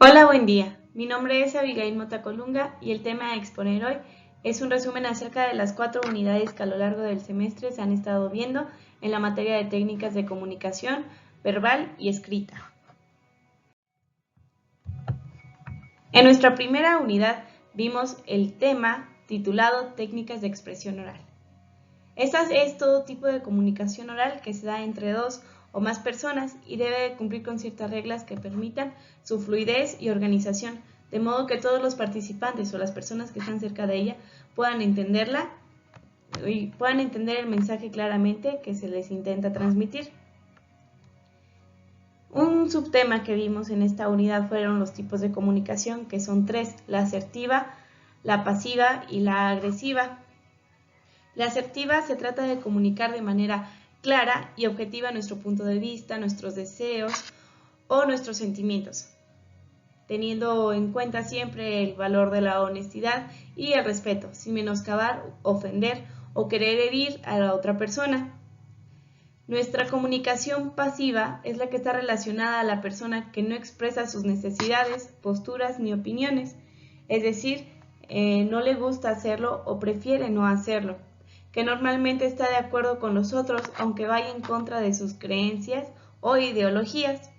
Hola, buen día. Mi nombre es Abigail Mota Colunga y el tema a exponer hoy es un resumen acerca de las 4 unidades que a lo largo del semestre se han estado viendo en la materia de técnicas de comunicación verbal y escrita. En nuestra primera unidad vimos el tema titulado Técnicas de expresión oral. Esta es todo tipo de comunicación oral que se da entre dos o más personas y debe cumplir con ciertas reglas que permitan su fluidez y organización, de modo que todos los participantes o las personas que están cerca de ella puedan entenderla y puedan entender el mensaje claramente que se les intenta transmitir. Un subtema que vimos en esta unidad fueron los tipos de comunicación, que son 3, la asertiva, la pasiva y la agresiva. La asertiva se trata de comunicar de manera clara y objetiva nuestro punto de vista, nuestros deseos o nuestros sentimientos, teniendo en cuenta siempre el valor de la honestidad y el respeto, sin menoscabar, ofender o querer herir a la otra persona. Nuestra comunicación pasiva es la que está relacionada a la persona que no expresa sus necesidades, posturas ni opiniones, es decir, no le gusta hacerlo o prefiere no hacerlo, que normalmente está de acuerdo con los otros aunque vaya en contra de sus creencias o ideologías.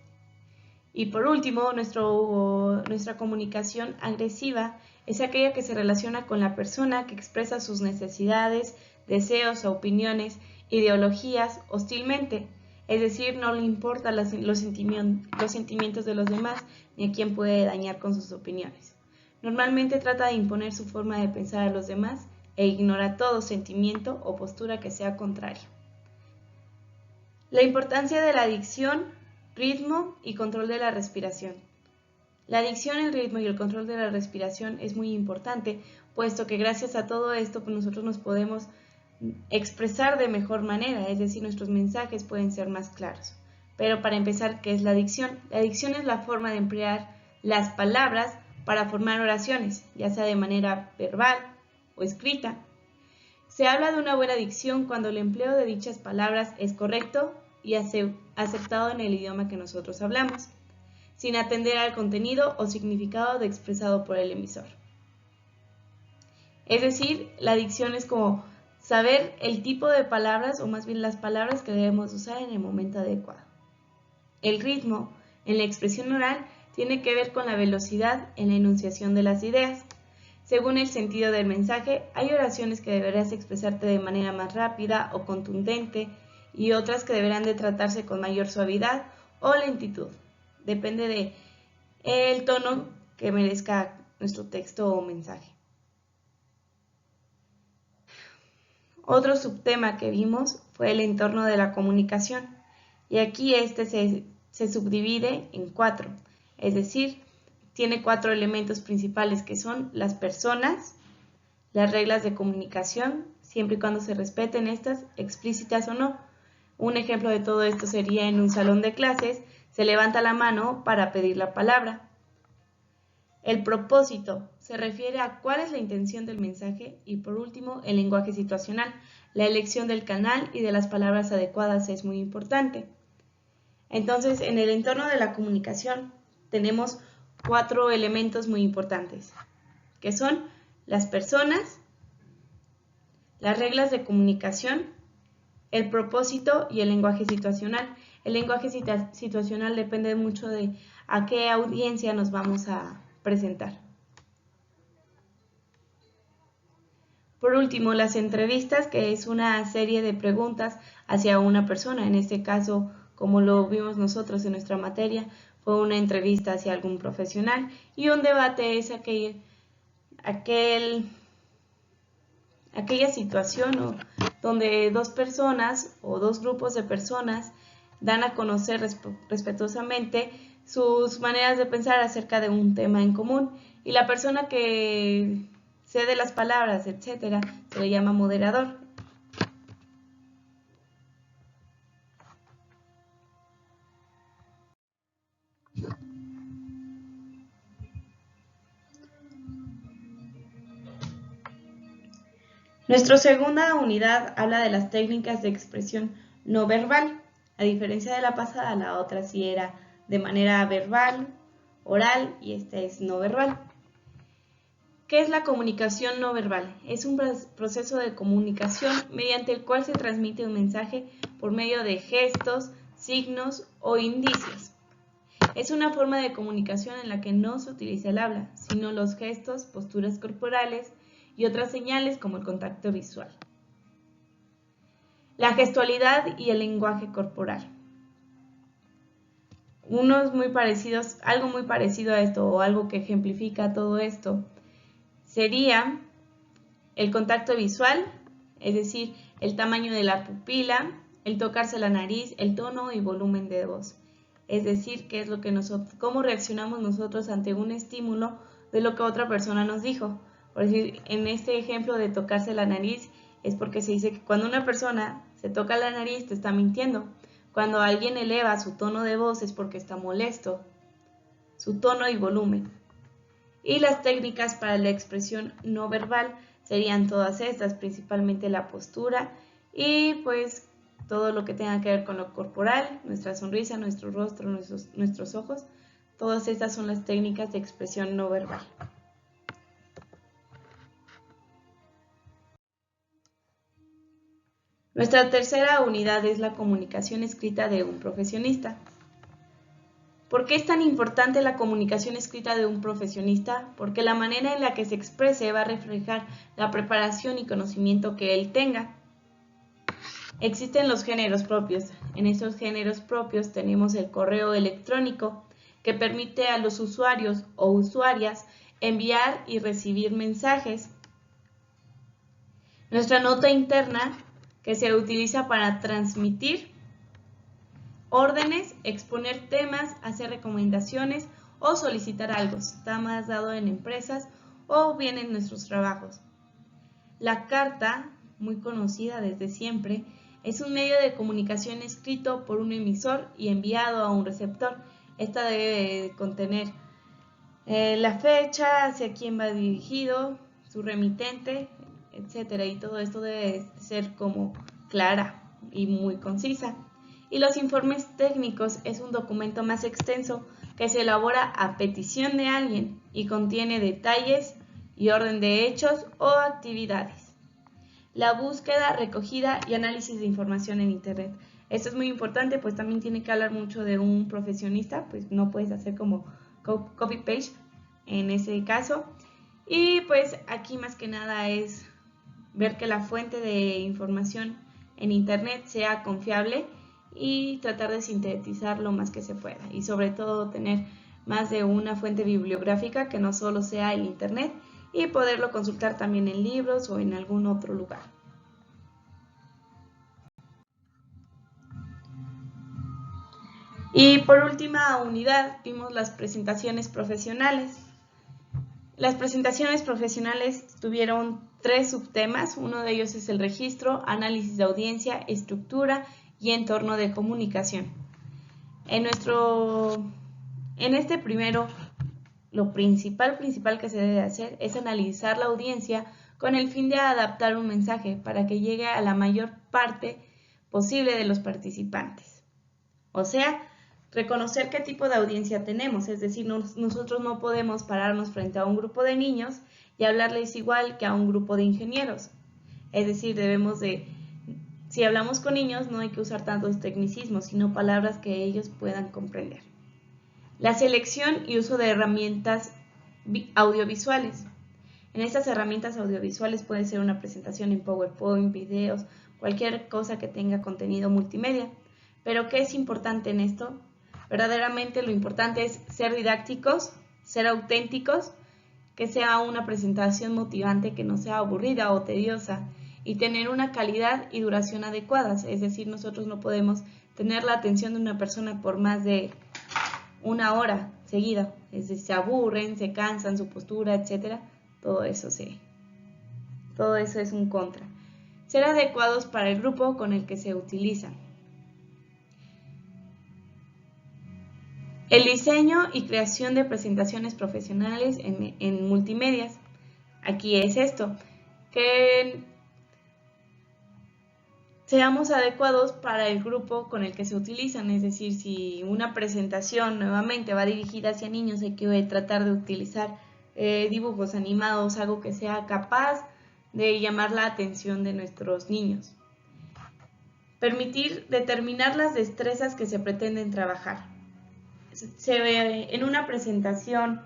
Y por último, nuestra comunicación agresiva es aquella que se relaciona con la persona que expresa sus necesidades, deseos o opiniones, ideologías hostilmente, es decir, no le importan los sentimientos de los demás ni a quién puede dañar con sus opiniones. Normalmente trata de imponer su forma de pensar a los demás e ignora todo sentimiento o postura que sea contrario. La importancia de la dicción, ritmo y control de la respiración. La dicción, el ritmo y el control de la respiración es muy importante, puesto que gracias a todo esto nosotros nos podemos expresar de mejor manera, es decir, nuestros mensajes pueden ser más claros. Pero para empezar, ¿qué es la dicción? La dicción es la forma de emplear las palabras para formar oraciones, ya sea de manera verbal o escrita. Se habla de una buena dicción cuando el empleo de dichas palabras es correcto y aceptado en el idioma que nosotros hablamos, sin atender al contenido o significado expresado por el emisor. Es decir, la dicción es como saber el tipo de palabras, o más bien las palabras que debemos usar en el momento adecuado. El ritmo, en la expresión oral, tiene que ver con la velocidad en la enunciación de las ideas. Según el sentido del mensaje, hay oraciones que deberás expresarte de manera más rápida o contundente y otras que deberán de tratarse con mayor suavidad o lentitud. Depende del tono que merezca nuestro texto o mensaje. Otro subtema que vimos fue el entorno de la comunicación, y aquí este se subdivide en 4, es decir, tiene 4 elementos principales que son las personas, las reglas de comunicación, siempre y cuando se respeten estas, explícitas o no. Un ejemplo de todo esto sería en un salón de clases, se levanta la mano para pedir la palabra. El propósito se refiere a cuál es la intención del mensaje y por último el lenguaje situacional. La elección del canal y de las palabras adecuadas es muy importante. Entonces, en el entorno de la comunicación tenemos 4 elementos muy importantes, que son las personas, las reglas de comunicación, el propósito y el lenguaje situacional. El lenguaje situacional depende mucho de a qué audiencia nos vamos a presentar. Por último, las entrevistas, que es una serie de preguntas hacia una persona. En este caso, como lo vimos nosotros en nuestra materia, fue una entrevista hacia algún profesional, y un debate es aquella situación donde dos personas o dos grupos de personas dan a conocer respetuosamente sus maneras de pensar acerca de un tema en común, y la persona que cede las palabras, etcétera, se le llama moderador. Nuestra segunda unidad habla de las técnicas de expresión no verbal. A diferencia de la pasada, la otra sí era de manera verbal oral y esta es no verbal. ¿Qué es la comunicación no verbal? Es un proceso de comunicación mediante el cual se transmite un mensaje por medio de gestos, signos o indicios. Es una forma de comunicación en la que no se utiliza el habla, sino los gestos, posturas corporales y otras señales como el contacto visual. La gestualidad y el lenguaje corporal. Algo muy parecido a esto o algo que ejemplifica todo esto sería el contacto visual, es decir, el tamaño de la pupila, el tocarse la nariz, el tono y volumen de voz. Es decir, cómo reaccionamos nosotros ante un estímulo de lo que otra persona nos dijo. Por decir, en este ejemplo de tocarse la nariz, es porque se dice que cuando una persona se toca la nariz te está mintiendo. Cuando alguien eleva su tono de voz es porque está molesto. Su tono y volumen. Y las técnicas para la expresión no verbal serían todas estas, principalmente la postura y pues todo lo que tenga que ver con lo corporal, nuestra sonrisa, nuestro rostro, nuestros ojos. Todas estas son las técnicas de expresión no verbal. Nuestra tercera unidad es la comunicación escrita de un profesionista. ¿Por qué es tan importante la comunicación escrita de un profesionista? Porque la manera en la que se exprese va a reflejar la preparación y conocimiento que él tenga. Existen los géneros propios. En esos géneros propios tenemos el correo electrónico, que permite a los usuarios o usuarias enviar y recibir mensajes. Nuestra nota interna, que se utiliza para transmitir órdenes, exponer temas, hacer recomendaciones o solicitar algo. Está más dado en empresas o bien en nuestros trabajos. La carta, muy conocida desde siempre, es un medio de comunicación escrito por un emisor y enviado a un receptor. Esta debe contener la fecha, hacia quién va dirigido, su remitente, etc. Y todo esto debe ser como clara y muy concisa. Y los informes técnicos es un documento más extenso que se elabora a petición de alguien y contiene detalles y orden de hechos o actividades. La búsqueda, recogida y análisis de información en Internet. Esto es muy importante, pues también tiene que hablar mucho de un profesionista, pues no puedes hacer como copy-paste en ese caso. Y pues aquí más que nada es ver que la fuente de información en Internet sea confiable y tratar de sintetizar lo más que se pueda. Y sobre todo tener más de una fuente bibliográfica que no solo sea el Internet y poderlo consultar también en libros o en algún otro lugar. Y por última unidad vimos las presentaciones profesionales. Las presentaciones profesionales tuvieron 3 subtemas, uno de ellos es el registro, análisis de audiencia, estructura y entorno de comunicación. En este primero, lo principal que se debe hacer es analizar la audiencia con el fin de adaptar un mensaje para que llegue a la mayor parte posible de los participantes. O sea, reconocer qué tipo de audiencia tenemos, es decir, nosotros no podemos pararnos frente a un grupo de niños y hablarles igual que a un grupo de ingenieros. Es decir, si hablamos con niños no hay que usar tantos tecnicismos, sino palabras que ellos puedan comprender. La selección y uso de herramientas audiovisuales. En estas herramientas audiovisuales puede ser una presentación en PowerPoint, videos, cualquier cosa que tenga contenido multimedia. Pero ¿qué es importante en esto? Verdaderamente lo importante es ser didácticos, ser auténticos, que sea una presentación motivante, que no sea aburrida o tediosa y tener una calidad y duración adecuadas. Es decir, nosotros no podemos tener la atención de una persona por más de 1 hora seguida. Es decir, se aburren, se cansan, su postura, etc. Todo eso es un contra. Ser adecuados para el grupo con el que se utilizan. El diseño y creación de presentaciones profesionales en multimedias. Aquí es esto, que seamos adecuados para el grupo con el que se utilizan. Es decir, si una presentación nuevamente va dirigida hacia niños, hay que tratar de utilizar dibujos animados, algo que sea capaz de llamar la atención de nuestros niños. Permitir determinar las destrezas que se pretenden trabajar. Se ve en una presentación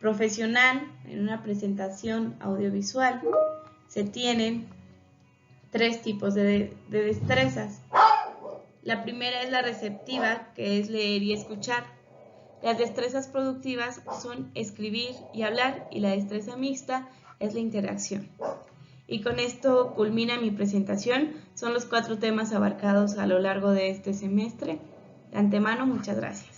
profesional, en una presentación audiovisual, se tienen 3 tipos de destrezas. La primera es la receptiva, que es leer y escuchar. Las destrezas productivas son escribir y hablar, y la destreza mixta es la interacción. Y con esto culmina mi presentación. Son los 4 temas abarcados a lo largo de este semestre. De antemano, muchas gracias.